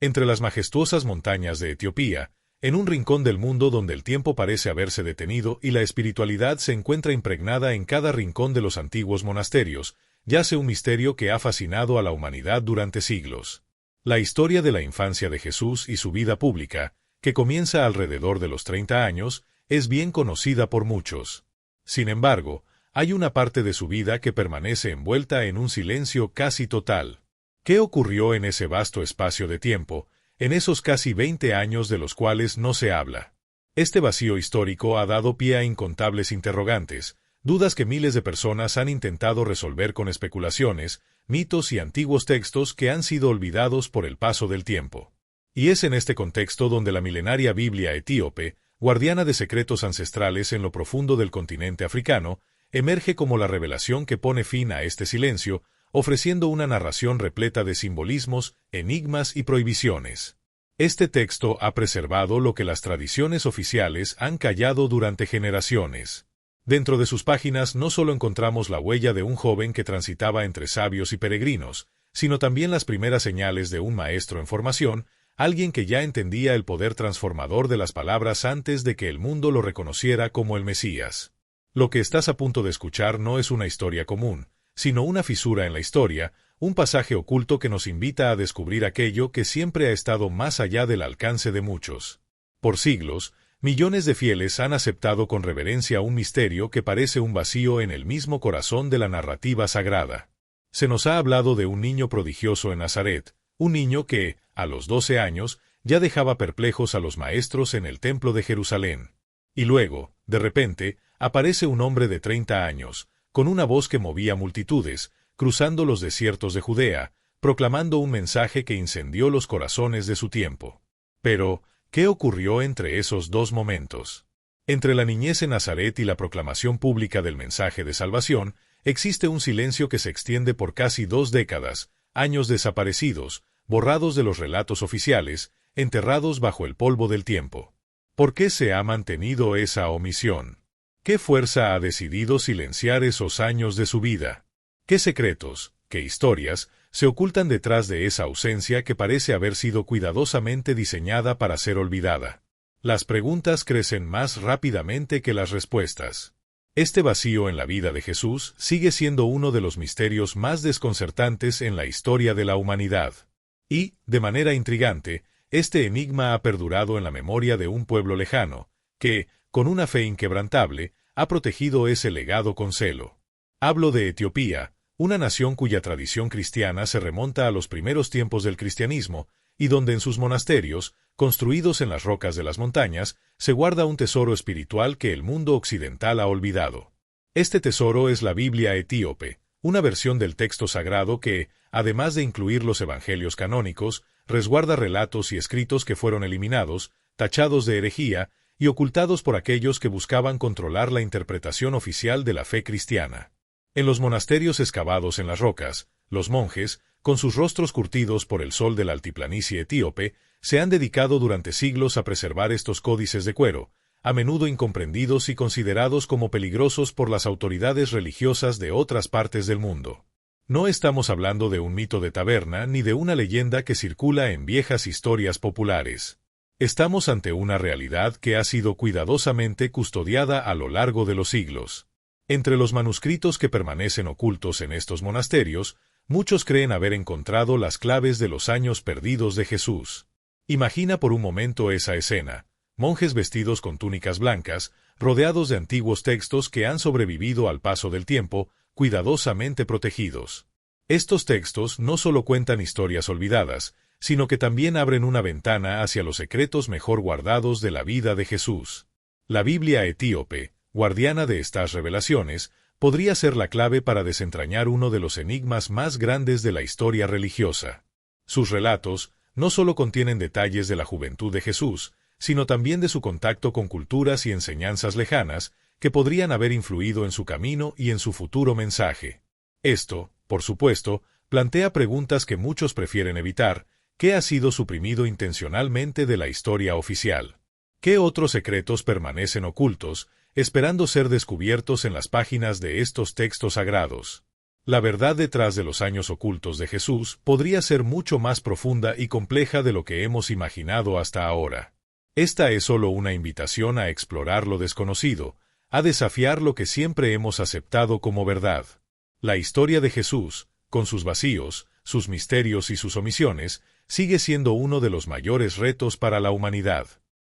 Entre las majestuosas montañas de Etiopía, en un rincón del mundo donde el tiempo parece haberse detenido y la espiritualidad se encuentra impregnada en cada rincón de los antiguos monasterios, yace un misterio que ha fascinado a la humanidad durante siglos. La historia de la infancia de Jesús y su vida pública, que comienza alrededor de los 30 años, es bien conocida por muchos. Sin embargo, hay una parte de su vida que permanece envuelta en un silencio casi total. ¿Qué ocurrió en ese vasto espacio de tiempo, en esos casi 20 años de los cuales no se habla? Este vacío histórico ha dado pie a incontables interrogantes, dudas que miles de personas han intentado resolver con especulaciones, mitos y antiguos textos que han sido olvidados por el paso del tiempo. Y es en este contexto donde la milenaria Biblia etíope, guardiana de secretos ancestrales en lo profundo del continente africano, emerge como la revelación que pone fin a este silencio, ofreciendo una narración repleta de simbolismos, enigmas y prohibiciones. Este texto ha preservado lo que las tradiciones oficiales han callado durante generaciones. Dentro de sus páginas no solo encontramos la huella de un joven que transitaba entre sabios y peregrinos, sino también las primeras señales de un maestro en formación, alguien que ya entendía el poder transformador de las palabras antes de que el mundo lo reconociera como el Mesías. Lo que estás a punto de escuchar no es una historia común, sino una fisura en la historia, un pasaje oculto que nos invita a descubrir aquello que siempre ha estado más allá del alcance de muchos. Por siglos, millones de fieles han aceptado con reverencia un misterio que parece un vacío en el mismo corazón de la narrativa sagrada. Se nos ha hablado de un niño prodigioso en Nazaret, un niño que, a los 12 años, ya dejaba perplejos a los maestros en el templo de Jerusalén. Y luego, de repente, aparece un hombre de 30 años, con una voz que movía multitudes, cruzando los desiertos de Judea, proclamando un mensaje que incendió los corazones de su tiempo. Pero, ¿qué ocurrió entre esos dos momentos? Entre la niñez en Nazaret y la proclamación pública del mensaje de salvación, existe un silencio que se extiende por casi 2 décadas, años desaparecidos, borrados de los relatos oficiales, enterrados bajo el polvo del tiempo. ¿Por qué se ha mantenido esa omisión? ¿Qué fuerza ha decidido silenciar esos años de su vida? ¿Qué secretos, qué historias, se ocultan detrás de esa ausencia que parece haber sido cuidadosamente diseñada para ser olvidada? Las preguntas crecen más rápidamente que las respuestas. Este vacío en la vida de Jesús sigue siendo uno de los misterios más desconcertantes en la historia de la humanidad. Y, de manera intrigante, este enigma ha perdurado en la memoria de un pueblo lejano, que, con una fe inquebrantable, ha protegido ese legado con celo. Hablo de Etiopía, una nación cuya tradición cristiana se remonta a los primeros tiempos del cristianismo, y donde en sus monasterios, construidos en las rocas de las montañas, se guarda un tesoro espiritual que el mundo occidental ha olvidado. Este tesoro es la Biblia etíope, una versión del texto sagrado que, además de incluir los evangelios canónicos, resguarda relatos y escritos que fueron eliminados, tachados de herejía, y ocultados por aquellos que buscaban controlar la interpretación oficial de la fe cristiana. En los monasterios excavados en las rocas, los monjes, con sus rostros curtidos por el sol de la altiplanicie etíope, se han dedicado durante siglos a preservar estos códices de cuero, a menudo incomprendidos y considerados como peligrosos por las autoridades religiosas de otras partes del mundo. No estamos hablando de un mito de taberna ni de una leyenda que circula en viejas historias populares. Estamos ante una realidad que ha sido cuidadosamente custodiada a lo largo de los siglos. Entre los manuscritos que permanecen ocultos en estos monasterios, muchos creen haber encontrado las claves de los años perdidos de Jesús. Imagina por un momento esa escena: monjes vestidos con túnicas blancas, rodeados de antiguos textos que han sobrevivido al paso del tiempo, cuidadosamente protegidos. Estos textos no solo cuentan historias olvidadas, sino que también abren una ventana hacia los secretos mejor guardados de la vida de Jesús. La Biblia etíope, guardiana de estas revelaciones, podría ser la clave para desentrañar uno de los enigmas más grandes de la historia religiosa. Sus relatos no solo contienen detalles de la juventud de Jesús, sino también de su contacto con culturas y enseñanzas lejanas que podrían haber influido en su camino y en su futuro mensaje. Esto, por supuesto, plantea preguntas que muchos prefieren evitar. ¿Qué ha sido suprimido intencionalmente de la historia oficial? ¿Qué otros secretos permanecen ocultos, esperando ser descubiertos en las páginas de estos textos sagrados? La verdad detrás de los años ocultos de Jesús podría ser mucho más profunda y compleja de lo que hemos imaginado hasta ahora. Esta es solo una invitación a explorar lo desconocido, a desafiar lo que siempre hemos aceptado como verdad. La historia de Jesús, con sus vacíos, sus misterios y sus omisiones, sigue siendo uno de los mayores retos para la humanidad.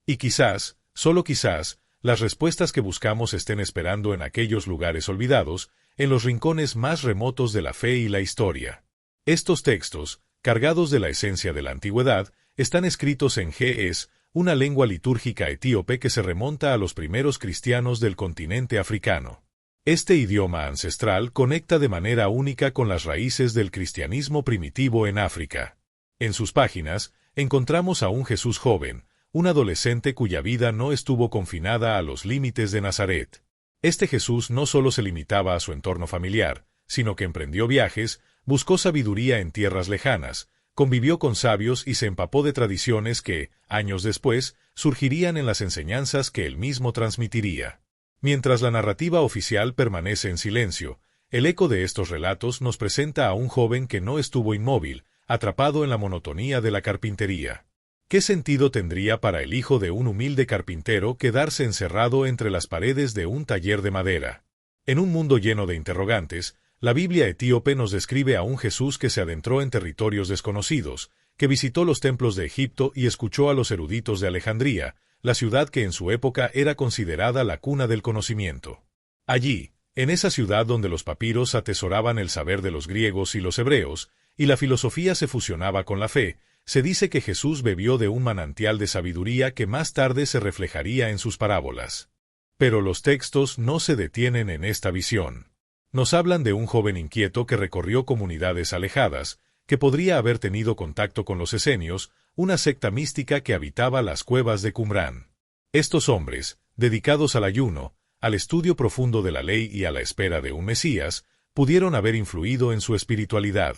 Y quizás, solo quizás, las respuestas que buscamos estén esperando en aquellos lugares olvidados, en los rincones más remotos de la fe y la historia. Estos textos, cargados de la esencia de la antigüedad, están escritos en Ge'ez, una lengua litúrgica etíope que se remonta a los primeros cristianos del continente africano. Este idioma ancestral conecta de manera única con las raíces del cristianismo primitivo en África. En sus páginas, encontramos a un Jesús joven, un adolescente cuya vida no estuvo confinada a los límites de Nazaret. Este Jesús no solo se limitaba a su entorno familiar, sino que emprendió viajes, buscó sabiduría en tierras lejanas, convivió con sabios y se empapó de tradiciones que, años después, surgirían en las enseñanzas que él mismo transmitiría. Mientras la narrativa oficial permanece en silencio, el eco de estos relatos nos presenta a un joven que no estuvo inmóvil, atrapado en la monotonía de la carpintería. ¿Qué sentido tendría para el hijo de un humilde carpintero quedarse encerrado entre las paredes de un taller de madera? En un mundo lleno de interrogantes, la Biblia etíope nos describe a un Jesús que se adentró en territorios desconocidos, que visitó los templos de Egipto y escuchó a los eruditos de Alejandría, la ciudad que en su época era considerada la cuna del conocimiento. Allí, en esa ciudad donde los papiros atesoraban el saber de los griegos y los hebreos, y la filosofía se fusionaba con la fe, se dice que Jesús bebió de un manantial de sabiduría que más tarde se reflejaría en sus parábolas. Pero los textos no se detienen en esta visión. Nos hablan de un joven inquieto que recorrió comunidades alejadas, que podría haber tenido contacto con los esenios, una secta mística que habitaba las cuevas de Qumrán. Estos hombres, dedicados al ayuno, al estudio profundo de la ley y a la espera de un Mesías, pudieron haber influido en su espiritualidad.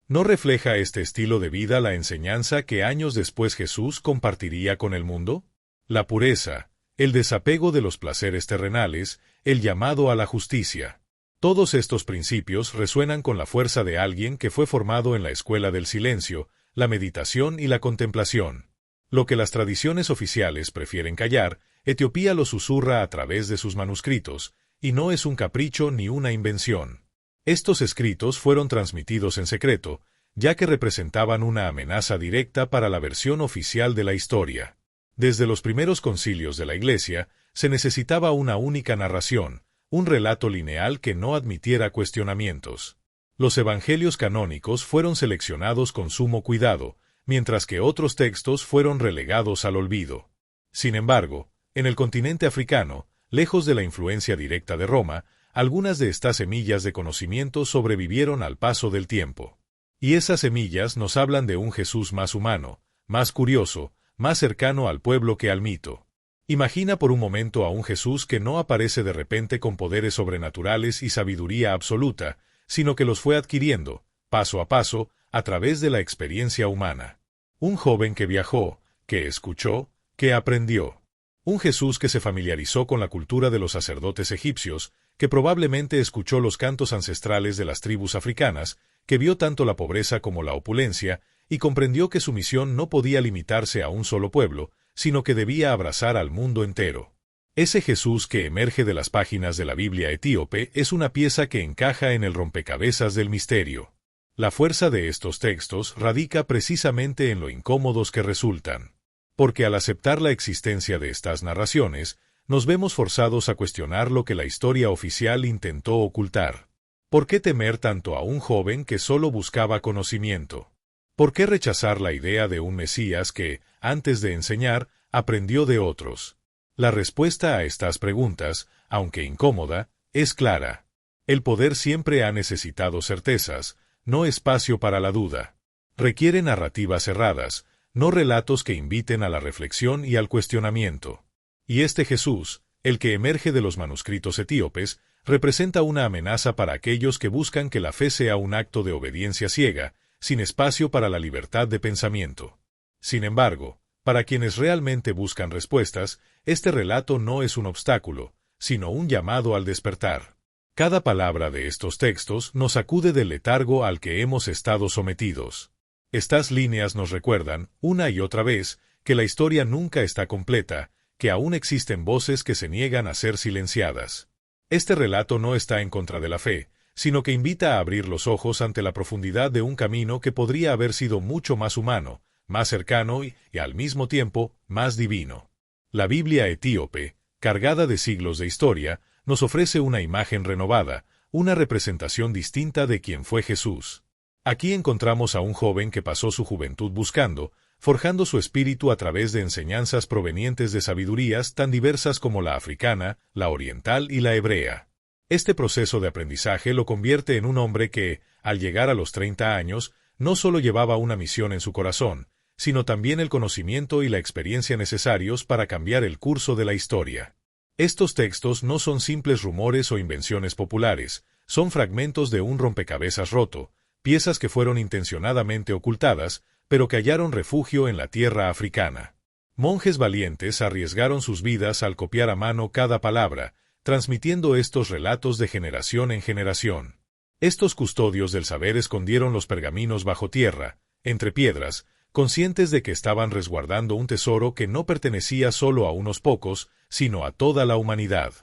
¿No refleja este estilo de vida la enseñanza que años después Jesús compartiría con el mundo? La pureza, el desapego de los placeres terrenales, el llamado a la justicia. Todos estos principios resuenan con la fuerza de alguien que fue formado en la escuela del silencio, la meditación y la contemplación. Lo que las tradiciones oficiales prefieren callar, Etiopía lo susurra a través de sus manuscritos, y no es un capricho ni una invención. Estos escritos fueron transmitidos en secreto, ya que representaban una amenaza directa para la versión oficial de la historia. Desde los primeros concilios de la Iglesia, se necesitaba una única narración, un relato lineal que no admitiera cuestionamientos. Los evangelios canónicos fueron seleccionados con sumo cuidado, mientras que otros textos fueron relegados al olvido. Sin embargo, en el continente africano, lejos de la influencia directa de Roma, algunas de estas semillas de conocimiento sobrevivieron al paso del tiempo. Y esas semillas nos hablan de un Jesús más humano, más curioso, más cercano al pueblo que al mito. Imagina por un momento a un Jesús que no aparece de repente con poderes sobrenaturales y sabiduría absoluta, sino que los fue adquiriendo, paso a paso, a través de la experiencia humana. Un joven que viajó, que escuchó, que aprendió. Un Jesús que se familiarizó con la cultura de los sacerdotes egipcios, que probablemente escuchó los cantos ancestrales de las tribus africanas, que vio tanto la pobreza como la opulencia, y comprendió que su misión no podía limitarse a un solo pueblo, sino que debía abrazar al mundo entero. Ese Jesús que emerge de las páginas de la Biblia etíope es una pieza que encaja en el rompecabezas del misterio. La fuerza de estos textos radica precisamente en lo incómodos que resultan. Porque al aceptar la existencia de estas narraciones, nos vemos forzados a cuestionar lo que la historia oficial intentó ocultar. ¿Por qué temer tanto a un joven que solo buscaba conocimiento? ¿Por qué rechazar la idea de un Mesías que, antes de enseñar, aprendió de otros? La respuesta a estas preguntas, aunque incómoda, es clara. El poder siempre ha necesitado certezas, no espacio para la duda. Requiere narrativas cerradas, no relatos que inviten a la reflexión y al cuestionamiento. Y este Jesús, el que emerge de los manuscritos etíopes, representa una amenaza para aquellos que buscan que la fe sea un acto de obediencia ciega, sin espacio para la libertad de pensamiento. Sin embargo, para quienes realmente buscan respuestas, este relato no es un obstáculo, sino un llamado al despertar. Cada palabra de estos textos nos sacude del letargo al que hemos estado sometidos. Estas líneas nos recuerdan, una y otra vez, que la historia nunca está completa, que aún existen voces que se niegan a ser silenciadas. Este relato no está en contra de la fe, sino que invita a abrir los ojos ante la profundidad de un camino que podría haber sido mucho más humano, más cercano y al mismo tiempo, más divino. La Biblia etíope, cargada de siglos de historia, nos ofrece una imagen renovada, una representación distinta de quien fue Jesús. Aquí encontramos a un joven que pasó su juventud buscando, forjando su espíritu a través de enseñanzas provenientes de sabidurías tan diversas como la africana, la oriental y la hebrea. Este proceso de aprendizaje lo convierte en un hombre que, al llegar a los 30 años, no solo llevaba una misión en su corazón, sino también el conocimiento y la experiencia necesarios para cambiar el curso de la historia. Estos textos no son simples rumores o invenciones populares, son fragmentos de un rompecabezas roto, piezas que fueron intencionadamente ocultadas, pero que hallaron refugio en la tierra africana. Monjes valientes arriesgaron sus vidas al copiar a mano cada palabra, transmitiendo estos relatos de generación en generación. Estos custodios del saber escondieron los pergaminos bajo tierra, entre piedras, conscientes de que estaban resguardando un tesoro que no pertenecía solo a unos pocos, sino a toda la humanidad.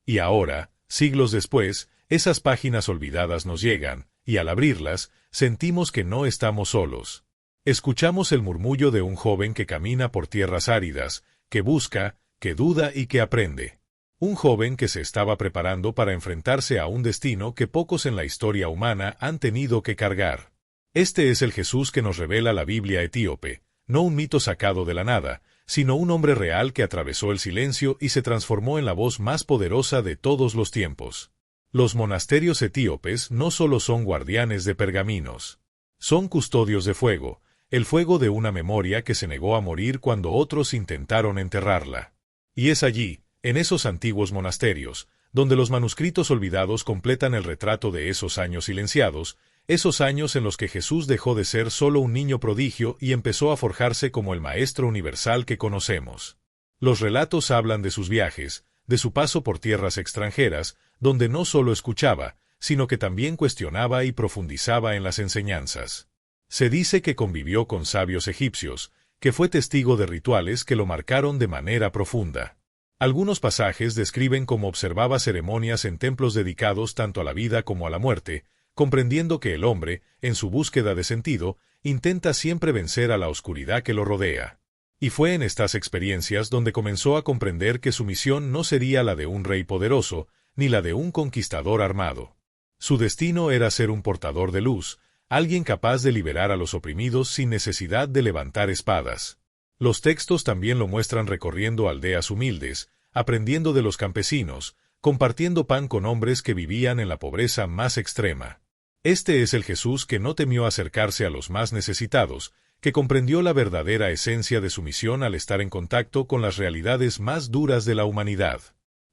Y ahora, siglos después, esas páginas olvidadas nos llegan, y al abrirlas, sentimos que no estamos solos. Escuchamos el murmullo de un joven que camina por tierras áridas, que busca, que duda y que aprende. Un joven que se estaba preparando para enfrentarse a un destino que pocos en la historia humana han tenido que cargar. Este es el Jesús que nos revela la Biblia etíope, no un mito sacado de la nada, sino un hombre real que atravesó el silencio y se transformó en la voz más poderosa de todos los tiempos. Los monasterios etíopes no solo son guardianes de pergaminos. Son custodios de fuego, el fuego de una memoria que se negó a morir cuando otros intentaron enterrarla. Y es allí, en esos antiguos monasterios, donde los manuscritos olvidados completan el retrato de esos años silenciados, esos años en los que Jesús dejó de ser solo un niño prodigio y empezó a forjarse como el Maestro universal que conocemos. Los relatos hablan de sus viajes, de su paso por tierras extranjeras, donde no solo escuchaba, sino que también cuestionaba y profundizaba en las enseñanzas. Se dice que convivió con sabios egipcios, que fue testigo de rituales que lo marcaron de manera profunda. Algunos pasajes describen cómo observaba ceremonias en templos dedicados tanto a la vida como a la muerte, comprendiendo que el hombre, en su búsqueda de sentido, intenta siempre vencer a la oscuridad que lo rodea. Y fue en estas experiencias donde comenzó a comprender que su misión no sería la de un rey poderoso, ni la de un conquistador armado. Su destino era ser un portador de luz, alguien capaz de liberar a los oprimidos sin necesidad de levantar espadas. Los textos también lo muestran recorriendo aldeas humildes, aprendiendo de los campesinos, compartiendo pan con hombres que vivían en la pobreza más extrema. Este es el Jesús que no temió acercarse a los más necesitados, que comprendió la verdadera esencia de su misión al estar en contacto con las realidades más duras de la humanidad.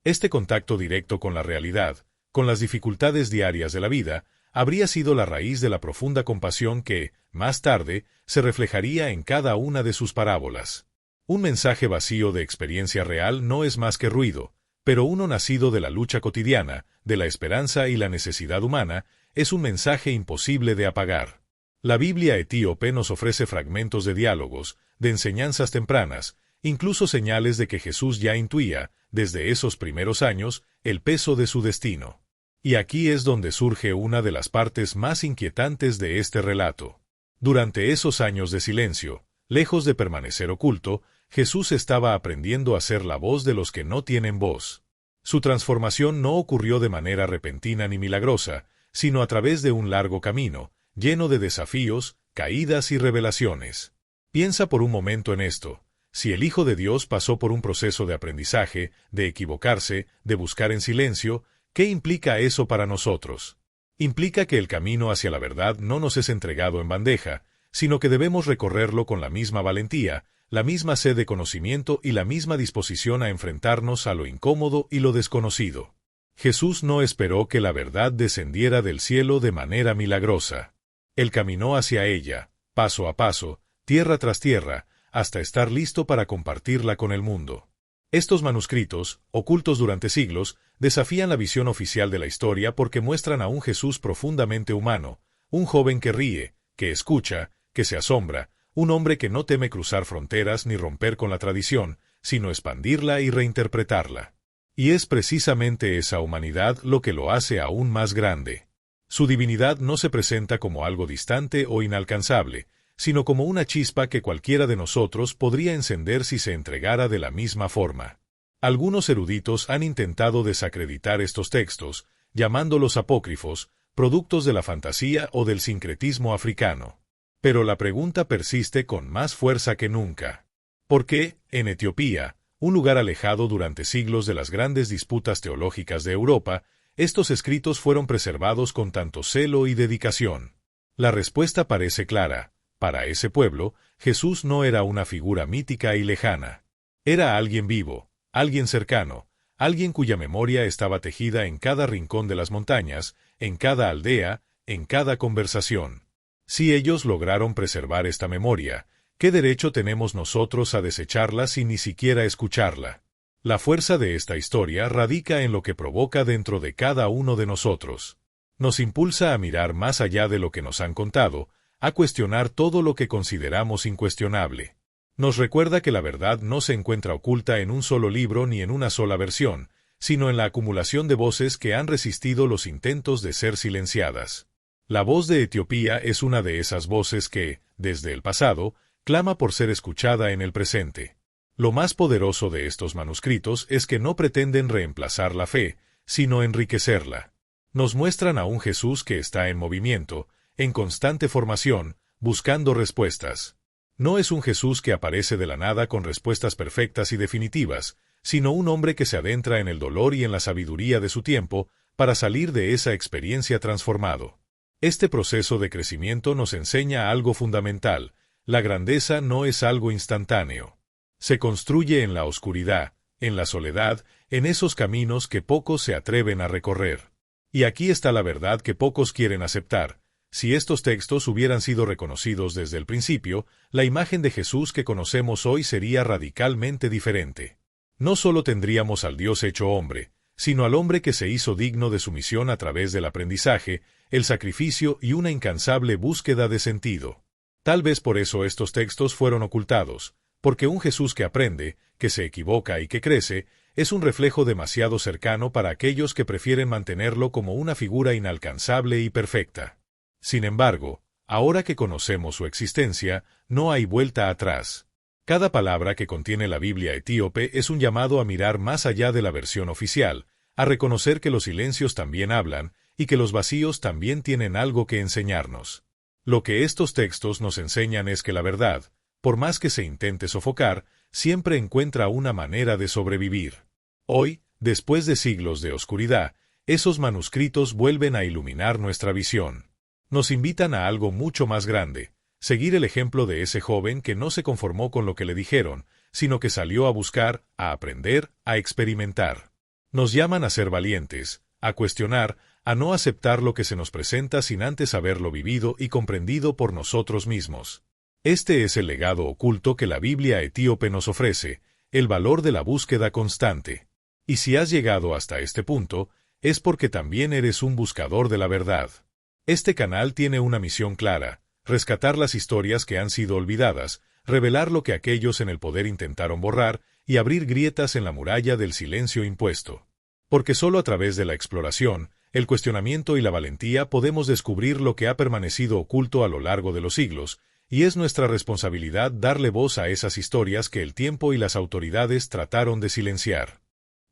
Este contacto directo con la realidad, con las dificultades diarias de la vida, habría sido la raíz de la profunda compasión que, más tarde, se reflejaría en cada una de sus parábolas. Un mensaje vacío de experiencia real no es más que ruido, pero uno nacido de la lucha cotidiana, de la esperanza y la necesidad humana, es un mensaje imposible de apagar. La Biblia etíope nos ofrece fragmentos de diálogos, de enseñanzas tempranas, incluso señales de que Jesús ya intuía, desde esos primeros años, el peso de su destino. Y aquí es donde surge una de las partes más inquietantes de este relato. Durante esos años de silencio, lejos de permanecer oculto, Jesús estaba aprendiendo a ser la voz de los que no tienen voz. Su transformación no ocurrió de manera repentina ni milagrosa, sino a través de un largo camino, lleno de desafíos, caídas y revelaciones. Piensa por un momento en esto. Si el Hijo de Dios pasó por un proceso de aprendizaje, de equivocarse, de buscar en silencio, ¿qué implica eso para nosotros? Implica que el camino hacia la verdad no nos es entregado en bandeja, sino que debemos recorrerlo con la misma valentía, la misma sed de conocimiento y la misma disposición a enfrentarnos a lo incómodo y lo desconocido. Jesús no esperó que la verdad descendiera del cielo de manera milagrosa. Él caminó hacia ella, paso a paso, tierra tras tierra, hasta estar listo para compartirla con el mundo. Estos manuscritos, ocultos durante siglos, desafían la visión oficial de la historia porque muestran a un Jesús profundamente humano, un joven que ríe, que escucha, que se asombra, un hombre que no teme cruzar fronteras ni romper con la tradición, sino expandirla y reinterpretarla. Y es precisamente esa humanidad lo que lo hace aún más grande. Su divinidad no se presenta como algo distante o inalcanzable, sino como una chispa que cualquiera de nosotros podría encender si se entregara de la misma forma. Algunos eruditos han intentado desacreditar estos textos, llamándolos apócrifos, productos de la fantasía o del sincretismo africano. Pero la pregunta persiste con más fuerza que nunca. ¿Por qué, en Etiopía, un lugar alejado durante siglos de las grandes disputas teológicas de Europa, estos escritos fueron preservados con tanto celo y dedicación? La respuesta parece clara. Para ese pueblo, Jesús no era una figura mítica y lejana. Era alguien vivo, alguien cercano, alguien cuya memoria estaba tejida en cada rincón de las montañas, en cada aldea, en cada conversación. Si ellos lograron preservar esta memoria, ¿qué derecho tenemos nosotros a desecharla sin ni siquiera escucharla? La fuerza de esta historia radica en lo que provoca dentro de cada uno de nosotros. Nos impulsa a mirar más allá de lo que nos han contado, a cuestionar todo lo que consideramos incuestionable. Nos recuerda que la verdad no se encuentra oculta en un solo libro ni en una sola versión, sino en la acumulación de voces que han resistido los intentos de ser silenciadas. La voz de Etiopía es una de esas voces que, desde el pasado, clama por ser escuchada en el presente. Lo más poderoso de estos manuscritos es que no pretenden reemplazar la fe, sino enriquecerla. Nos muestran a un Jesús que está en movimiento, en constante formación, buscando respuestas. No es un Jesús que aparece de la nada con respuestas perfectas y definitivas, sino un hombre que se adentra en el dolor y en la sabiduría de su tiempo para salir de esa experiencia transformado. Este proceso de crecimiento nos enseña algo fundamental: la grandeza no es algo instantáneo. Se construye en la oscuridad, en la soledad, en esos caminos que pocos se atreven a recorrer. Y aquí está la verdad que pocos quieren aceptar. Si estos textos hubieran sido reconocidos desde el principio, la imagen de Jesús que conocemos hoy sería radicalmente diferente. No solo tendríamos al Dios hecho hombre, sino al hombre que se hizo digno de su misión a través del aprendizaje, el sacrificio y una incansable búsqueda de sentido. Tal vez por eso estos textos fueron ocultados, porque un Jesús que aprende, que se equivoca y que crece, es un reflejo demasiado cercano para aquellos que prefieren mantenerlo como una figura inalcanzable y perfecta. Sin embargo, ahora que conocemos su existencia, no hay vuelta atrás. Cada palabra que contiene la Biblia etíope es un llamado a mirar más allá de la versión oficial, a reconocer que los silencios también hablan y que los vacíos también tienen algo que enseñarnos. Lo que estos textos nos enseñan es que la verdad, por más que se intente sofocar, siempre encuentra una manera de sobrevivir. Hoy, después de siglos de oscuridad, esos manuscritos vuelven a iluminar nuestra visión. Nos invitan a algo mucho más grande: seguir el ejemplo de ese joven que no se conformó con lo que le dijeron, sino que salió a buscar, a aprender, a experimentar. Nos llaman a ser valientes, a cuestionar, a no aceptar lo que se nos presenta sin antes haberlo vivido y comprendido por nosotros mismos. Este es el legado oculto que la Biblia etíope nos ofrece, el valor de la búsqueda constante. Y si has llegado hasta este punto, es porque también eres un buscador de la verdad. Este canal tiene una misión clara: rescatar las historias que han sido olvidadas, revelar lo que aquellos en el poder intentaron borrar y abrir grietas en la muralla del silencio impuesto. Porque solo a través de la exploración, el cuestionamiento y la valentía podemos descubrir lo que ha permanecido oculto a lo largo de los siglos, y es nuestra responsabilidad darle voz a esas historias que el tiempo y las autoridades trataron de silenciar.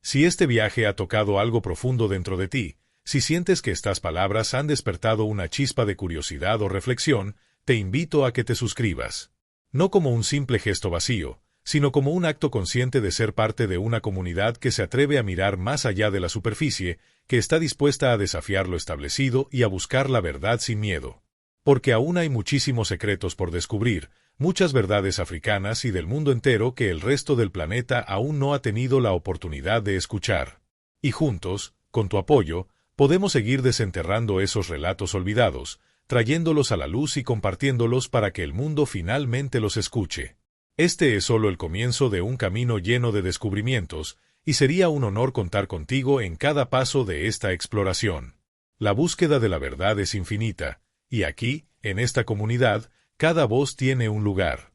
Si este viaje ha tocado algo profundo dentro de ti, si sientes que estas palabras han despertado una chispa de curiosidad o reflexión, te invito a que te suscribas. No como un simple gesto vacío, sino como un acto consciente de ser parte de una comunidad que se atreve a mirar más allá de la superficie, que está dispuesta a desafiar lo establecido y a buscar la verdad sin miedo. Porque aún hay muchísimos secretos por descubrir, muchas verdades africanas y del mundo entero que el resto del planeta aún no ha tenido la oportunidad de escuchar. Y juntos, con tu apoyo, podemos seguir desenterrando esos relatos olvidados, trayéndolos a la luz y compartiéndolos para que el mundo finalmente los escuche. Este es solo el comienzo de un camino lleno de descubrimientos, y sería un honor contar contigo en cada paso de esta exploración. La búsqueda de la verdad es infinita, y aquí, en esta comunidad, cada voz tiene un lugar.